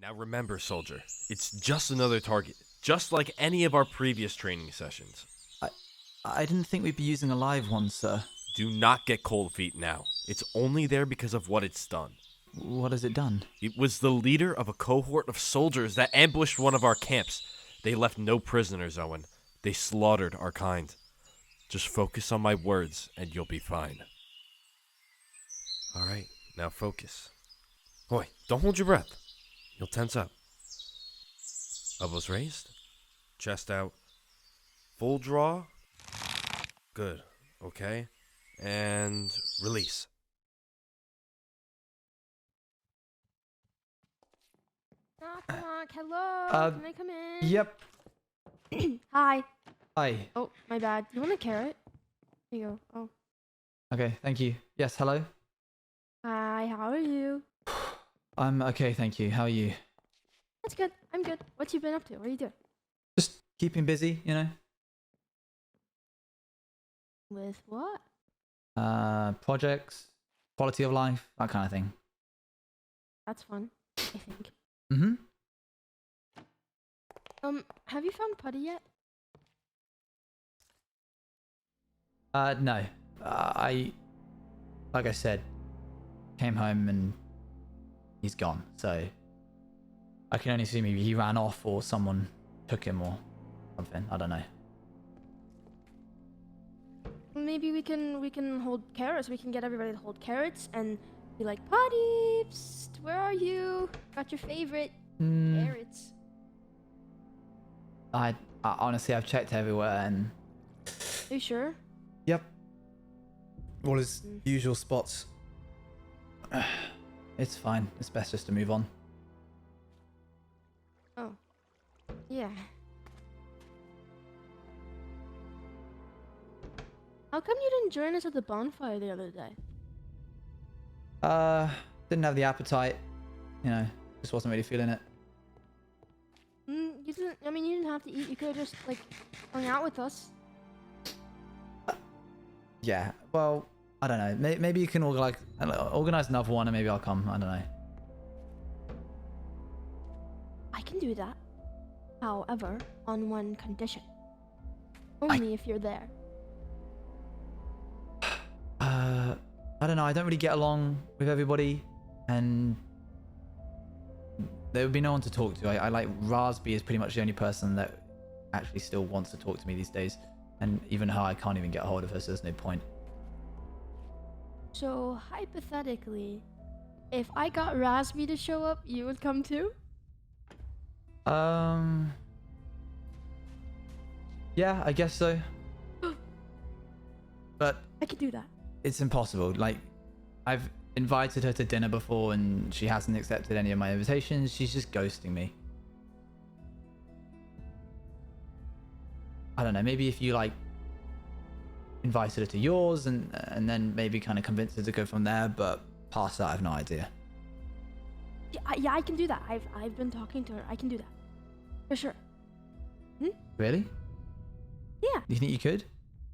Now remember, soldier, it's just another target, just like any of our previous training sessions. I didn't think we'd be using a live one, sir. Do not get cold feet now. It's only there because of what it's done. What has it done? It was the leader of a cohort of soldiers that ambushed one of our camps. They left no prisoners, Owen. They slaughtered our kind. Just focus on my words and you'll be fine. Alright, now focus. Oi, don't hold your breath. You'll tense up. Elbows raised. Chest out. Full draw. Good. Okay. And release. Knock, knock. Hello. Can I come in? Yep. Hi. Hi. Oh, my bad. You want a carrot? Here you go. Oh. Okay, thank you. Yes, hello? Hi, how are you? I'm okay, thank you. How are you? That's good. I'm good. What you been up to? What are you doing? Just keeping busy, you know? With what? Projects, quality of life, that kind of thing. That's fun, I think. Mm-hmm. Have you found Putty yet? No. Like I said, came home and he's gone, so I can only assume maybe he ran off or someone took him or something. I don't know. Maybe we can hold carrots. We can get everybody to hold carrots and be like, Putty, psst, where are you? Got your favorite carrots. I honestly, I've checked everywhere and... Are you sure? Yep. All his usual spots. It's fine. It's best just to move on. Oh. Yeah. How come you didn't join us at the bonfire the other day? Didn't have the appetite. You know, just wasn't really feeling it. You didn't. I mean, you didn't have to eat. You could have just like hung out with us. Yeah. Well, I don't know. Maybe you can organize another one, and maybe I'll come. I don't know. I can do that. However, on one condition. Only if you're there. I don't know. I don't really get along with everybody, and there would be no one to talk to. I like Raspy is pretty much the only person that actually still wants to talk to me these days, and even her, I can't even get a hold of her, so there's no point. So hypothetically, if I got Raspy to show up, you would come too? Yeah, I guess so. But I could do that. it's impossible. Like, I've invited her to dinner before and she hasn't accepted any of my invitations. She's just ghosting me. I don't know, maybe if you like invited her to yours and then maybe kind of convinced her to go from there, but past that I have no idea. Yeah, I can do that. I've been talking to her. I can do that. For sure. Really? Yeah. You think you could?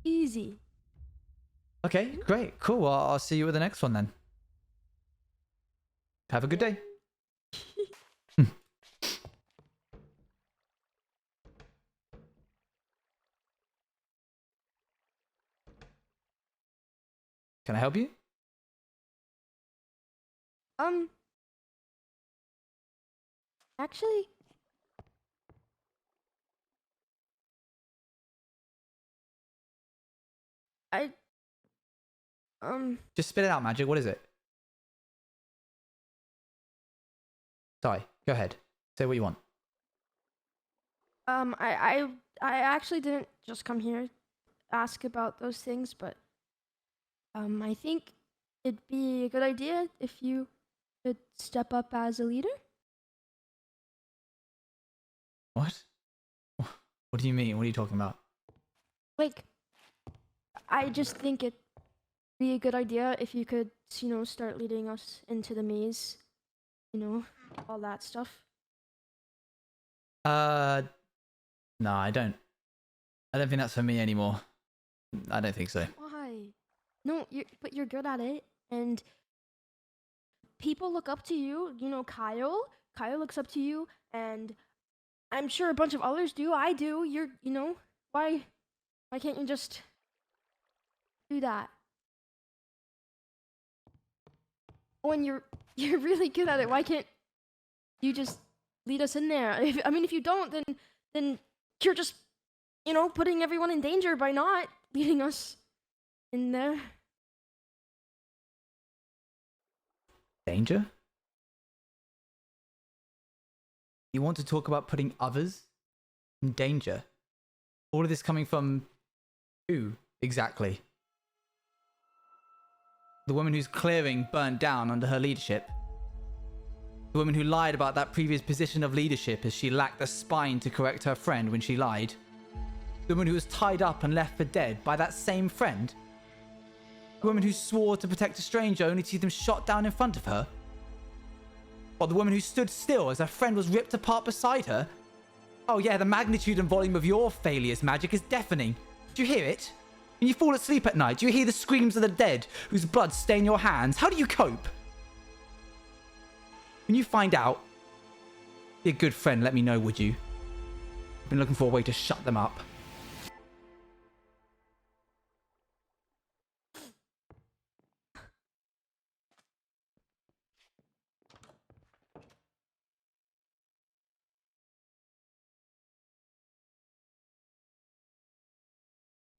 Easy. Okay, great, cool. Well, I'll see you at the next one then. Have a good day. Can I help you? Actually, I Just spit it out, Magic. What is it? Sorry, go ahead. Say what you want. I actually didn't just come here to ask about those things, but I think it'd be a good idea if you could step up as a leader. What? What do you mean? What are you talking about? Like, I just think it'd be a good idea if you could, start leading us into the maze, all that stuff. No, I don't think that's for me anymore. I don't think so. Why? No, but you're good at it, and people look up to you. You know, Kyle. Kyle looks up to you, and I'm sure a bunch of others do. I do. Why can't you just do that? When you're really good at it, why can't you just lead us in there? If you don't, then you're just, putting everyone in danger by not leading us in there. Danger? You want to talk about putting others in danger? All of this coming from who, exactly? The woman whose clearing burnt down under her leadership? The woman who lied about that previous position of leadership as she lacked the spine to correct her friend when she lied? The woman who was tied up and left for dead by that same friend? The woman who swore to protect a stranger only to see them shot down in front of her? Or the woman who stood still as her friend was ripped apart beside her? Oh yeah, the magnitude and volume of your failures, magic, is deafening. Do you hear it? When you fall asleep at night, do you hear the screams of the dead whose blood stain your hands? How do you cope? When you find out, be a good friend, let me know, would you? I've been looking for a way to shut them up.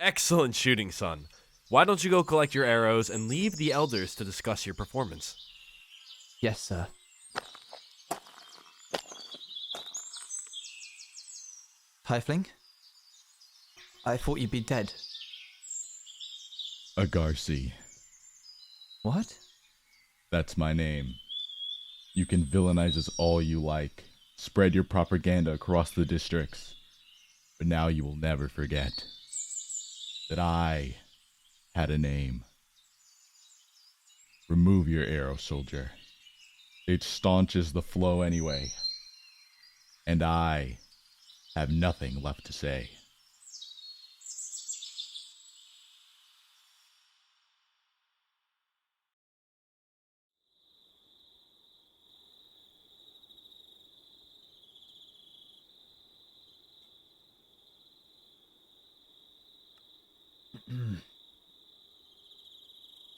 Excellent shooting, son. Why don't you go collect your arrows and leave the elders to discuss your performance? Yes, sir. Tiefling? I thought you'd be dead. Agarsi. What? That's my name. You can villainize us all you like. Spread your propaganda across the districts. But now you will never forget that I had a name. Remove your arrow, soldier. It staunches the flow anyway. And I have nothing left to say.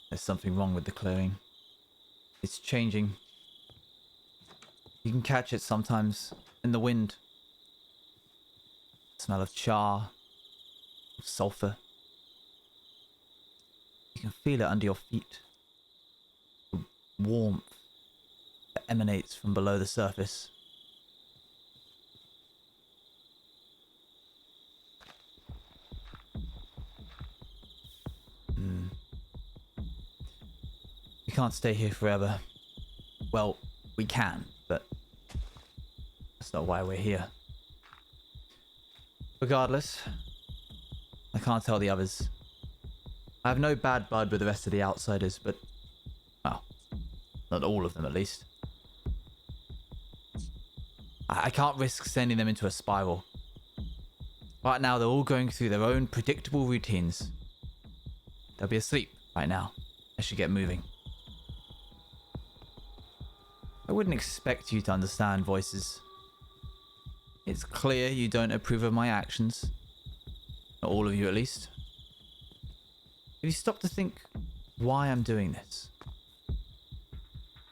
There's something wrong with the clearing. It's changing. You can catch it sometimes in the wind. The smell of char, of sulfur. You can feel it under your feet. The warmth that emanates from below the surface. We can't stay here forever. Well, we can, but that's not why we're here. Regardless, I can't tell the others. I have no bad blood with the rest of the outsiders, but, well, not all of them at least. I can't risk sending them into a spiral. Right now, they're all going through their own predictable routines. They'll be asleep right now. I should get moving. I wouldn't expect you to understand voices. It's clear you don't approve of my actions. Not all of you, at least. Have you stopped to think why I'm doing this?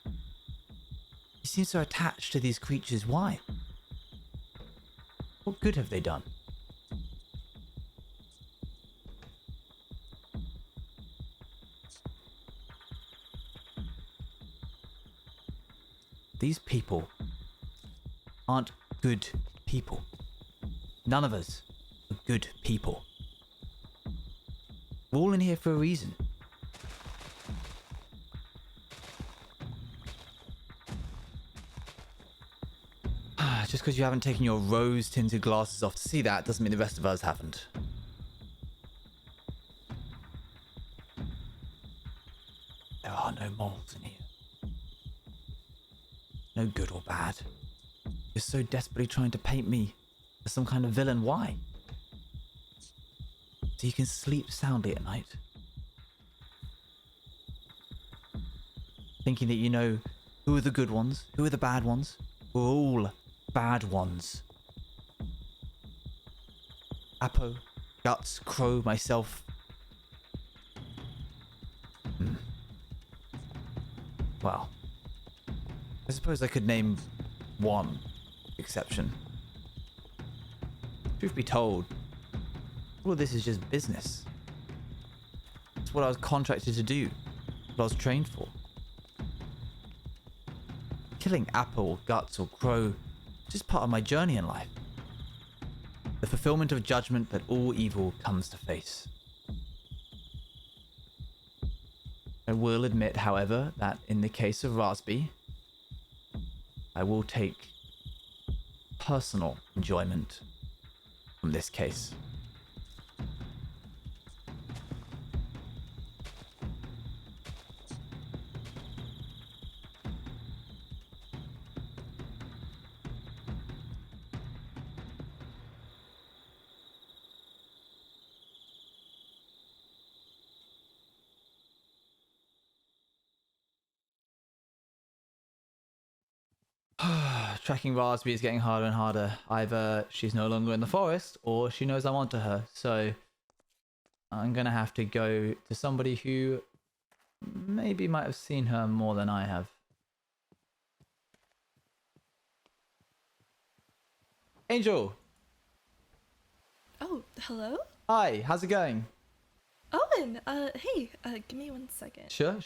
You seem so attached to these creatures. Why? What good have they done? These people aren't good people. None of us are good people. We're all in here for a reason. Just because you haven't taken your rose-tinted glasses off to see that doesn't mean the rest of us haven't. There are no moles in here. No good or bad. You're so desperately trying to paint me as some kind of villain. Why? So you can sleep soundly at night? Thinking that you know who are the good ones, who are the bad ones, We're all bad ones. Apo, Guts, Crow, myself. Well, I suppose I could name one exception. Truth be told, all of this is just business. It's what I was contracted to do, what I was trained for. Killing Apo or Guts or Crow is just part of my journey in life. The fulfillment of judgment that all evil comes to face. I will admit, however, that in the case of Raspy, I will take personal enjoyment from this case. Tracking Raspy is getting harder and harder. Either she's no longer in the forest or she knows I'm onto her. So I'm going to have to go to somebody who maybe might have seen her more than I have. Angel! Oh, hello? Hi, how's it going? Owen, hey, give me 1 second. Sure.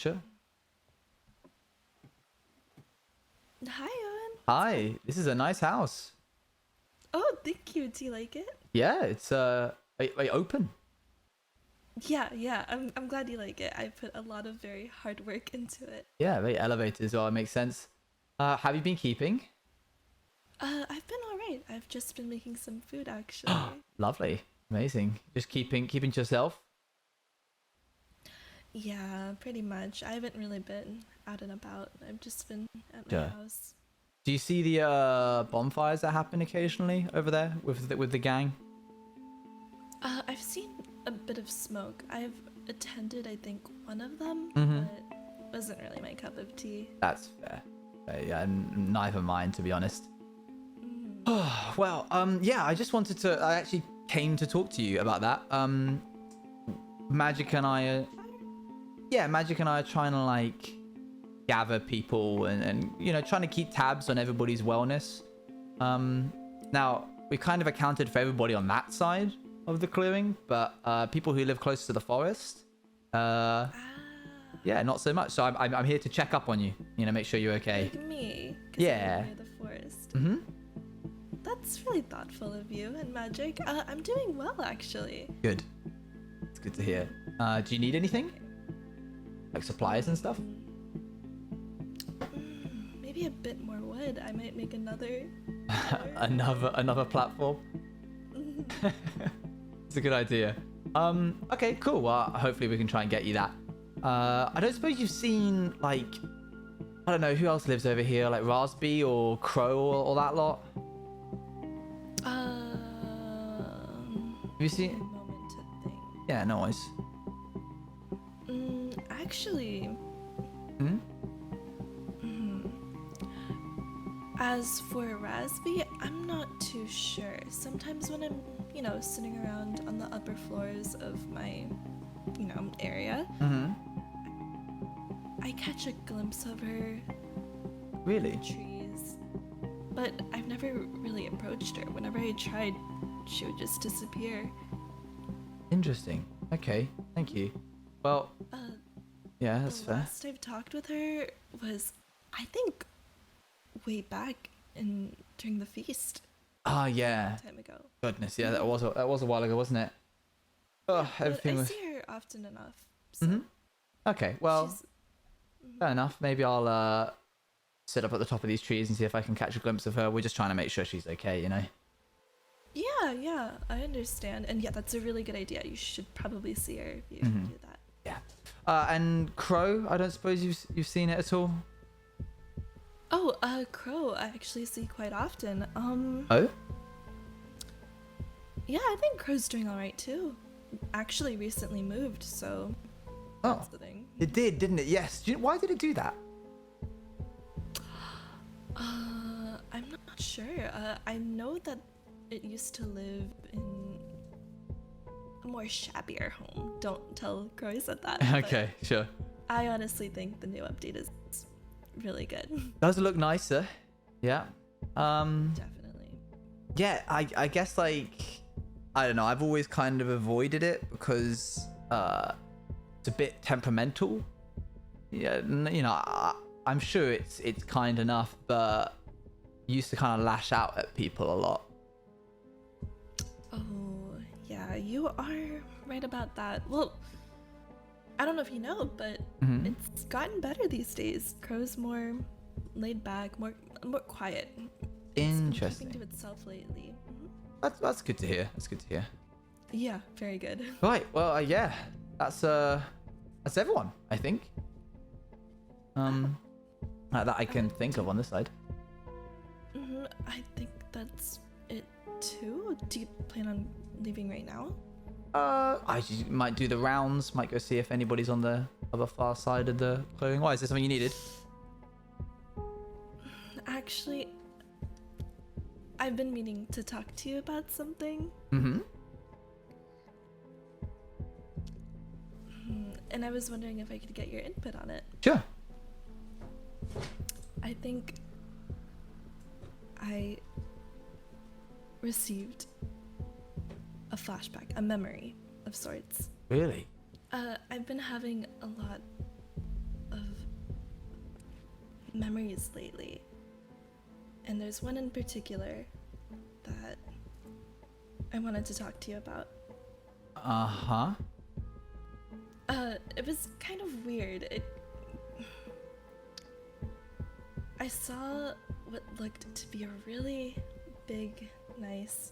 Hi, Owen. Hi, this is a nice house. Oh, thank you. Do you like it? Yeah, it's open. Yeah, I'm glad you like it. I put a lot of very hard work into it. Yeah, very elevated as well, it makes sense. Have you been keeping? I've been alright. I've just been making some food, actually. Lovely, amazing. Just keeping to yourself? Yeah, pretty much. I haven't really been out and about. I've just been at my Sure. house. Do you see the bonfires that happen occasionally over there with the gang? I've seen a bit of smoke. I've attended, I think, one of them, Mhm. but it wasn't really my cup of tea. That's fair. Yeah, neither mine, to be honest. Well, yeah, I just wanted to. I actually came to talk to you about that. Magic and I are trying to like gather people and trying to keep tabs on everybody's wellness. Now we kind of accounted for everybody on that side of the clearing, but people who live close to the forest, yeah, not so much. So I'm here to check up on you. Make sure you're okay. Like me, 'cause Yeah. I'm near the forest. Mhm. That's really thoughtful of you and Magic. I'm doing well, actually. Good. It's good to hear. Do you need anything? Like supplies and stuff? Maybe a bit more wood. I might make another. Another platform. It's a good idea. Okay, cool. Well, hopefully we can try and get you that. I don't suppose you've seen like, I don't know who else lives over here, like Raspy or Crow or that lot. Have you seen? Moment to think. Yeah, no worries. Actually, Hmm? as for Raspy, I'm not too sure. Sometimes when I'm, sitting around on the upper floors of my, area, Mm-hmm. I catch a glimpse of her Really? trees. But I've never really approached her. Whenever I tried, she would just disappear. Interesting. Okay, thank you. Well, yeah, that's The fair. last I've talked with her was, I think, way back during the feast. Ah, yeah. Time ago. Goodness, yeah, that was a while ago, wasn't it? Oh, But everything I was. see her often enough. So Mhm. Okay, well, she's- fair enough. Maybe I'll sit up at the top of these trees and see if I can catch a glimpse of her. We're just trying to make sure she's okay, Yeah, I understand. And yeah, that's a really good idea. You should probably see her if you Mhm. do that. Yeah. And Crow, I don't suppose you've seen it at all? Oh, Crow, I actually see quite often. Oh? Yeah, I think Crow's doing alright too. Actually recently moved, so Oh, that's the thing. it did, didn't it? Yes. Why did it do that? I'm not sure. I know that it used to live in a more shabbier home. Don't tell Crow I said that. but Okay, sure. I honestly think the new update is really good. Does look nicer. Yeah. Definitely. Yeah, I guess like I don't know. I've always kind of avoided it because it's a bit temperamental. Yeah, I'm sure it's kind enough, but used to kind of lash out at people a lot. Oh, yeah, you are right about that. Well, I don't know if you know, but it's gotten better these days. Crow's more laid back, more quiet. It's been Interesting. keeping to itself lately. That's good to hear. That's good to hear. Yeah, very good. Right. Well, yeah. That's everyone, I think. That I can think of on this side. I think that's it too. Do you plan on leaving right now? Might do the rounds. Might go see if anybody's on the other far side of the clearing. Why is there something you needed? Actually, I've been meaning to talk to you about something. And I was wondering if I could get your input on it. Sure. I think I received a flashback, a memory of sorts. Really? I've been having a lot of memories lately. And there's one in particular that I wanted to talk to you about. Uh-huh. It was kind of weird. I saw what looked to be a really big, nice...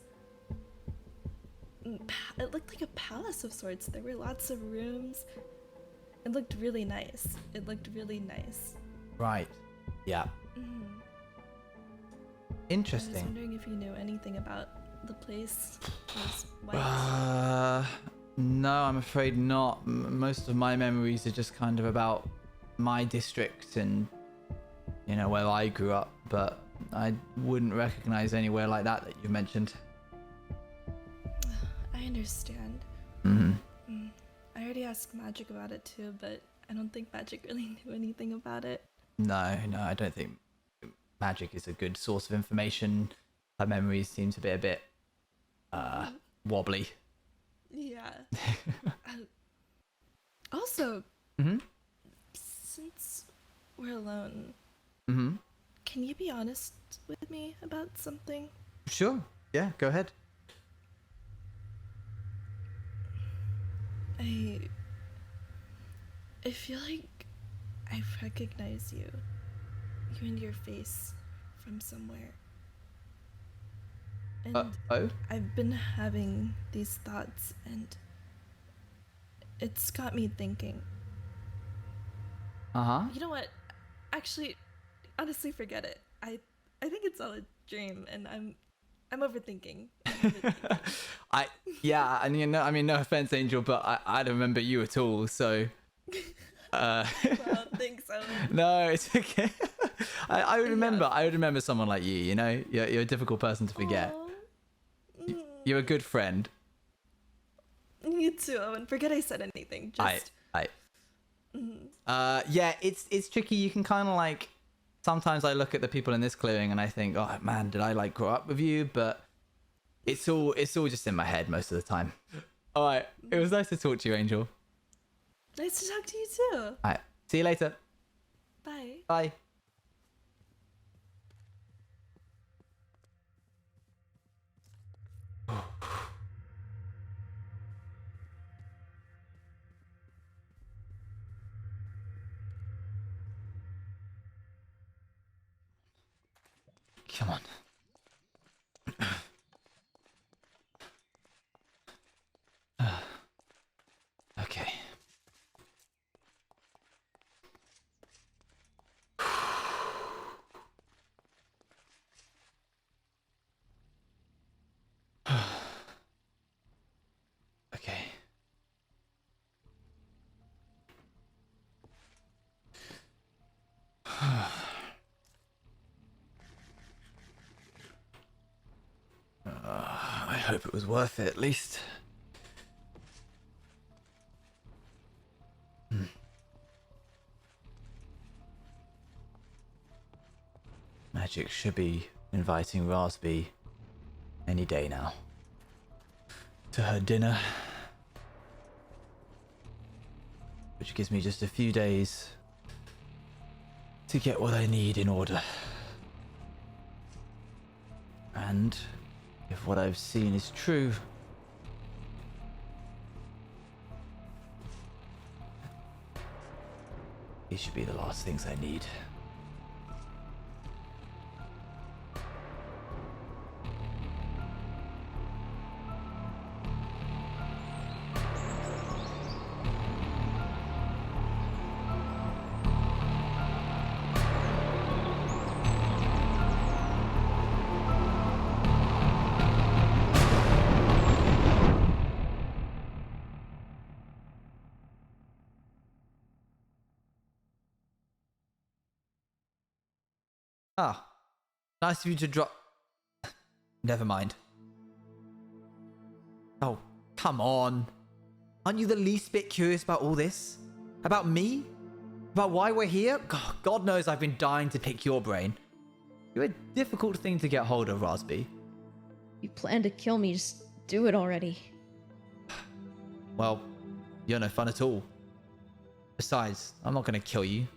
It looked like a palace of sorts. There were lots of rooms. It looked really nice. Right. Yeah. I was Interesting. wondering if you knew anything about the place. Those white. No, I'm afraid not. Most of my memories are just kind of about my district and, where I grew up, but I wouldn't recognize anywhere like that you've mentioned. I understand. Mm-hmm. I already asked Magic about it too, but I don't think Magic really knew anything about it. No, I don't think magic is a good source of information. Her memories seem to be a bit wobbly. Yeah. Also, since we're alone, can you be honest with me about something? Sure. Yeah, go ahead. I feel like I recognize you and your face from somewhere. And I've been having these thoughts, and it's got me thinking. Uh-huh. You know what? Actually, honestly, forget it. I think it's all a dream, and I'm overthinking. No offense, Angel, but I don't remember you at all, so Well, thanks, Owen. no, it's okay. I would remember. I would remember someone like you. You're a difficult person to forget. Aw. You're a good friend. You too, Owen. Forget I said anything. Just Yeah, it's tricky. You can kind of like sometimes I look at the people in this clearing and I think, oh man, did I like grow up with you? But it's all just in my head most of the time. All right, it was nice to talk to you, Angel. nice to talk to you too. All right, see you later. Bye. Bye. Come on. Okay. Okay. hope it was worth it, at least. Magic should be inviting Raspy any day now to her dinner, which gives me just a few days to get what I need in order. And if what I've seen is true, these should be the last things I need. Ah, nice of you to drop. Never mind. Oh, come on. Aren't you the least bit curious about all this? About me? About why we're here? God knows I've been dying to pick your brain. You're a difficult thing to get hold of, Raspy. You plan to kill me, just do it already. Well, you're no fun at all. Besides, I'm not going to kill you.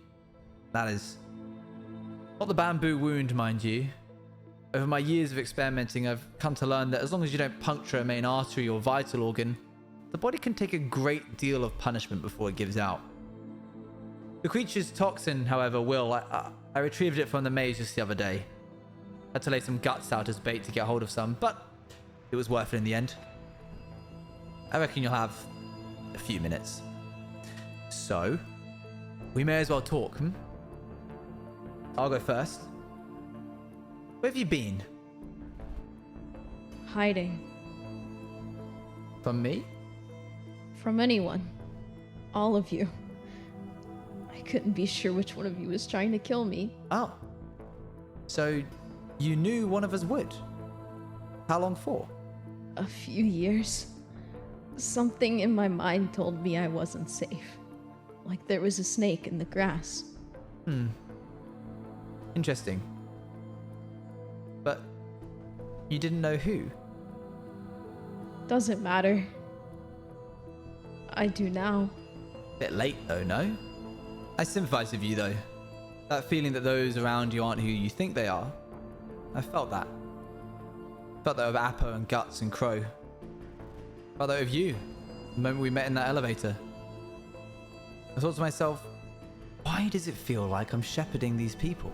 That is not the bamboo wound, mind you. Over my years of experimenting, I've come to learn that as long as you don't puncture a main artery or vital organ, the body can take a great deal of punishment before it gives out. The creature's toxin, however, will. I retrieved it from the maze just the other day. Had to lay some guts out as bait to get hold of some, but it was worth it in the end. I reckon you'll have a few minutes. So, we may as well talk, I'll go first. Where have you been? Hiding. From me? From anyone. All of you. I couldn't be sure which one of you was trying to kill me. Oh. So, you knew one of us would? How long for? A few years. Something in my mind told me I wasn't safe. Like there was a snake in the grass. Interesting. But you didn't know who? Doesn't matter. I do now. Bit late though, no? I sympathize with you though. That feeling that those around you aren't who you think they are. I felt that. Felt that with Appo and Guts and Crow. Felt that with you, the moment we met in that elevator. I thought to myself, why does it feel like I'm shepherding these people?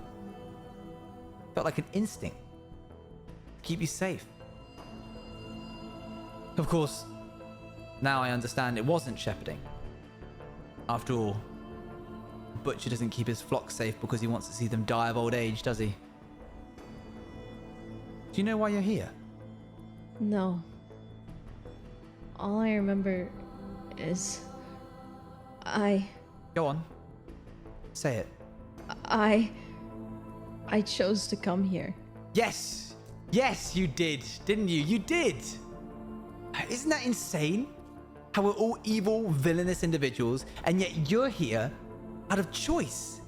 Felt like an instinct to keep you safe. Of course, now I understand it wasn't shepherding. After all, a butcher doesn't keep his flock safe because he wants to see them die of old age, does he? Do you know why you're here? No. All I remember is Go on. Say it. I chose to come here. Yes! Yes, you did, didn't you? You did! Isn't that insane? How we're all evil, villainous individuals, and yet you're here out of choice.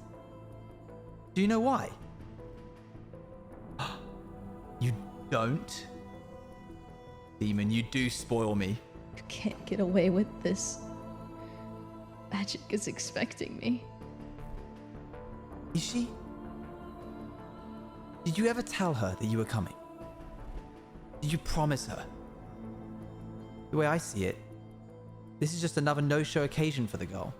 Do you know why? You don't? Demon, you do spoil me. You can't get away with this. Magic is expecting me. Is she? Did you ever tell her that you were coming? Did you promise her? The way I see it, this is just another no-show occasion for the girl.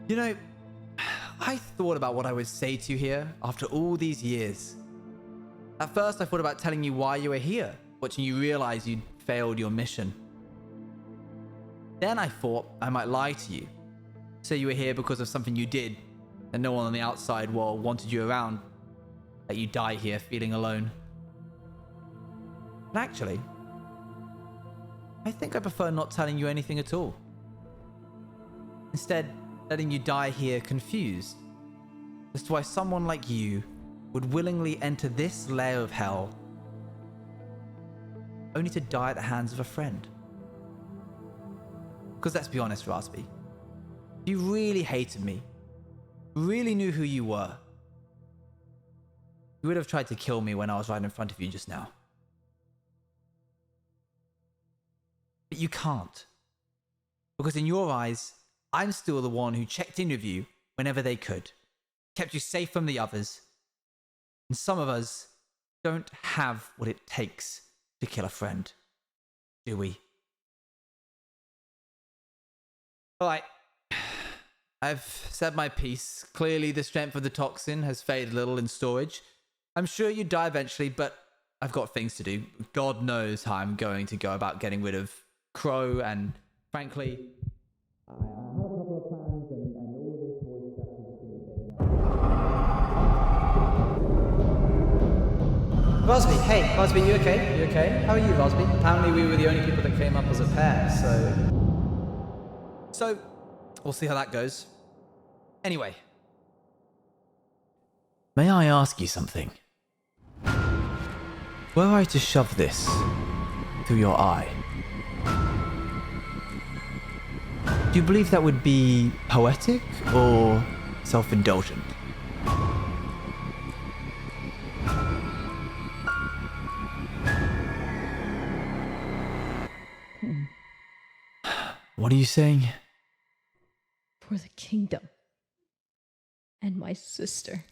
You know, I thought about what I would say to you here after all these years. At first, I thought about telling you why you were here, watching you realize you'd failed your mission. Then I thought I might lie to you, say you were here because of something you did, and no one on the outside world wanted you around, that you die here feeling alone. But actually, I think I prefer not telling you anything at all. Instead, letting you die here confused, as to why someone like you would willingly enter this lair of hell only to die at the hands of a friend. Because let's be honest, Raspy, if you really hated me, really knew who you were, you would have tried to kill me when I was right in front of you just now. But you can't. Because in your eyes, I'm still the one who checked in with you whenever they could, kept you safe from the others. And some of us don't have what it takes to kill a friend, do we? Alright, I've said my piece. Clearly the strength of the toxin has faded a little in storage. I'm sure you'd die eventually, but I've got things to do. God knows how I'm going to go about getting rid of Crow, and frankly, I have a couple of plans, and all of this voice is actually just going to be fading out. Rosby, hey, Rosby, you okay? You okay? How are you, Rosby? Apparently we were the only people that came up as a pair, So, we'll see how that goes. Anyway, may I ask you something? Were I to shove this through your eye, do you believe that would be poetic or self-indulgent? What are you saying? For the kingdom. And my sister.